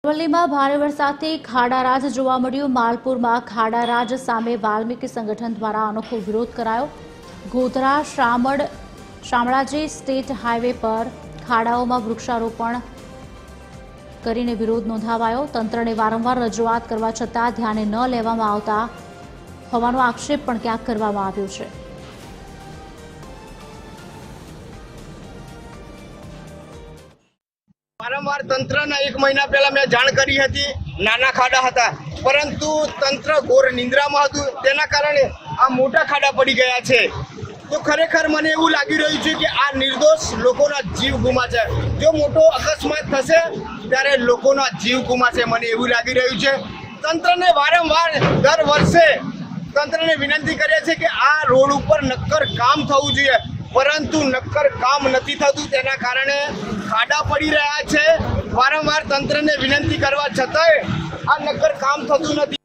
અરવલ્લીમાં ભારે વરસાદથી ખાડારાજ જોવા મળ્યું। માલપુરમાં ખાડારાજ સામે વાલ્મીકી સંગઠન દ્વારા અનોખો વિરોધ કરાયો। ગોધરા શામળાજી સ્ટેટ હાઈવે પર ખાડાઓમાં વૃક્ષારોપણ કરીને વિરોધ નોંધાવાયો। તંત્રને વારંવાર રજૂઆત કરવા છતાં ધ્યાને ન લેવામાં આવતા હોવાનો આક્ષેપ પણ ક્યાંક કરવામાં આવ્યો છે। वारंवार तंत्रना 1 महीना पहला मैं जाण करी हती। नाना खाड़ा हता परंतु तंत्र घोर निंद्रामां हतुं तेना कारणे आ मोटा खाड़ा पड़ी गया छे। तो खरेखर मने एवुं लागी रह्युं छे के आ निर्दोष लोकोना जीव गुमाशे। जो मोटो अकस्मात थशे त्यारे लोकोना जीव गुमाशे मने एवुं लागी रह्युं छे। तंत्रने वारंवार दर वर्षे तंत्रने विनंती करे छे के आ रोड उपर नक्कर काम थवुं जोईए परंतु नक्कर काम नहीं थतुं तेना कारणे खाड़ा पड़ी रह्या छे। वारंवार तंत्रने विनंती करवा छतांय आ नक्कर काम थतुं नथी।